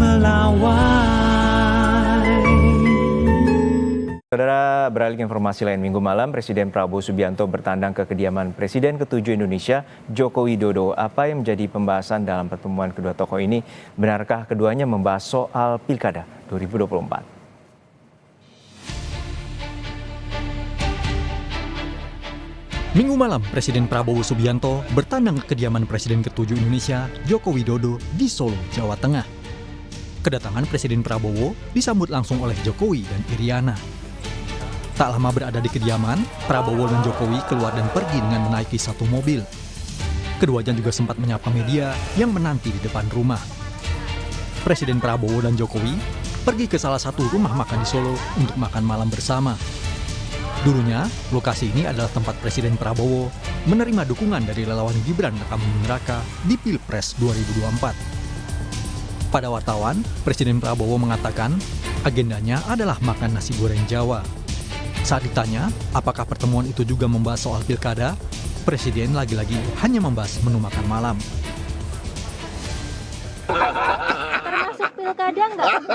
melawai. Saudara, beralih ke informasi lain, Minggu malam Presiden Prabowo Subianto bertandang ke kediaman Presiden ke-7 Indonesia, Joko Widodo. Apa yang menjadi pembahasan dalam pertemuan kedua tokoh ini? Benarkah keduanya membahas soal Pilkada 2024? Minggu malam, Presiden Prabowo Subianto bertandang ke kediaman Presiden ke-7 Indonesia, Joko Widodo, di Solo, Jawa Tengah. Kedatangan Presiden Prabowo disambut langsung oleh Jokowi dan Iriana. Tak lama berada di kediaman, Prabowo dan Jokowi keluar dan pergi dengan menaiki satu mobil. Keduanya juga sempat menyapa media yang menanti di depan rumah. Presiden Prabowo dan Jokowi pergi ke salah satu rumah makan di Solo untuk makan malam bersama. Dulunya, lokasi ini adalah tempat Presiden Prabowo menerima dukungan dari relawan Gibran Rakabuming Raka di Pilpres 2024. Pada wartawan, Presiden Prabowo mengatakan agendanya adalah makan nasi goreng Jawa. Saat ditanya apakah pertemuan itu juga membahas soal pilkada, Presiden lagi-lagi hanya membahas menu makan malam. Termasuk pilkada nggak?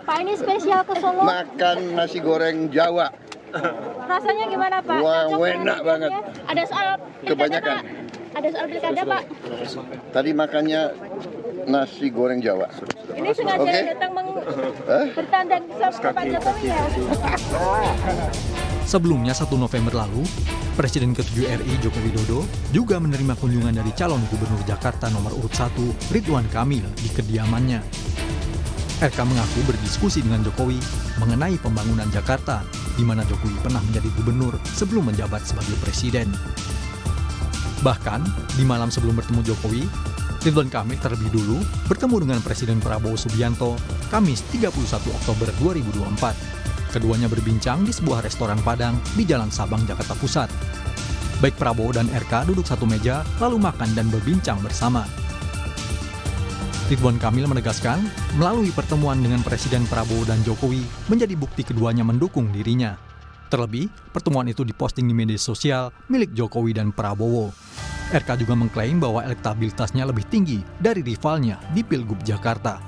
Pak, ini spesial ke Solo. Makan nasi goreng Jawa. Rasanya gimana, Pak? Wah, Cocok enak dengan banget. pilkada? Ada soal pilkada, Kebanyakan. Pak? Ada soal pilkada, Pak? Tadi makannya nasi goreng Jawa. Ini sengaja Oke. datang bertandang sama Pak Jokowi ya? Sebelumnya 1 November lalu, Presiden ke-7 RI Joko Widodo juga menerima kunjungan dari calon gubernur Jakarta nomor urut 1 Ridwan Kamil di kediamannya. RK mengaku berdiskusi dengan Jokowi mengenai pembangunan Jakarta, di mana Jokowi pernah menjadi gubernur sebelum menjabat sebagai presiden. Bahkan, di malam sebelum bertemu Jokowi, Ridwan Kamil terlebih dulu bertemu dengan Presiden Prabowo Subianto Kamis 31 Oktober 2024. Keduanya berbincang di sebuah restoran Padang di Jalan Sabang, Jakarta Pusat. Baik Prabowo dan RK duduk satu meja lalu makan dan berbincang bersama. Ridwan Kamil menegaskan, melalui pertemuan dengan Presiden Prabowo dan Jokowi menjadi bukti keduanya mendukung dirinya. Terlebih, pertemuan itu diposting di media sosial milik Jokowi dan Prabowo. RK juga mengklaim bahwa elektabilitasnya lebih tinggi dari rivalnya di Pilgub Jakarta.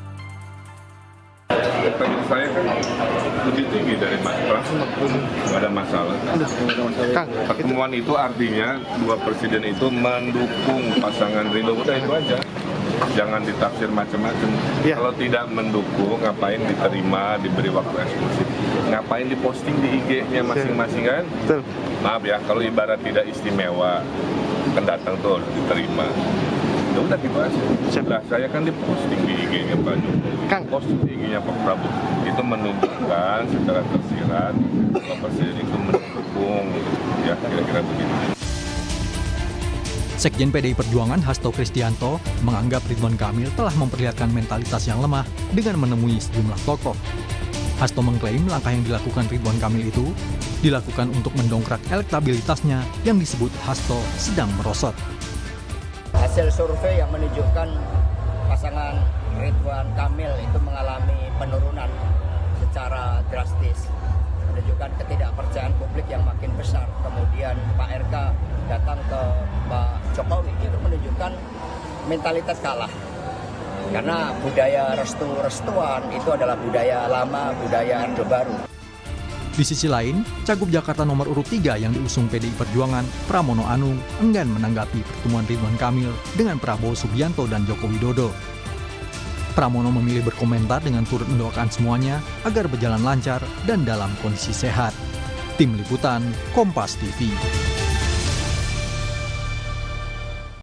Elektabilitas saya kan lebih tinggi dari Mas Pras, nggak ada masalah. Pertemuan itu artinya dua presiden itu mendukung pasangan Ridho, udah itu aja. Jangan ditafsir macam-macam. Ya. Kalau tidak mendukung, ngapain diterima, diberi waktu eksklusif? Ngapain diposting di IG-nya masing-masing kan? Betul. Maaf ya, kalau ibarat tidak istimewa, kan datang tuh harus diterima. Ya udah gitu aja. Setelah saya kan diposting di IG-nya Pak Jokowi, posting di IG-nya Pak Prabowo. Itu menunjukkan secara tersirat bahwa presiden itu mendukung, ya kira-kira begitu. Sekjen PDI Perjuangan Hasto Kristianto menganggap Ridwan Kamil telah memperlihatkan mentalitas yang lemah dengan menemui sejumlah tokoh. Hasto mengklaim langkah yang dilakukan Ridwan Kamil itu dilakukan untuk mendongkrak elektabilitasnya yang disebut Hasto sedang merosot. Hasil survei yang menunjukkan pasangan Ridwan Kamil itu mengalami penurunan secara drastis, menunjukkan ketidakpercayaan publik yang makin besar. Kemudian Pak RK datang ke Pak Jokowi, itu menunjukkan mentalitas kalah. Karena budaya restu-restuan itu adalah budaya lama, budaya Orde Baru. Di sisi lain, Cagup Jakarta nomor urut 3 yang diusung PDI Perjuangan, Pramono Anung, enggan menanggapi pertemuan Ridwan Kamil dengan Prabowo Subianto dan Joko Widodo. Pramono memilih berkomentar dengan turut mendoakan semuanya agar berjalan lancar dan dalam kondisi sehat. Tim Liputan, Kompas TV.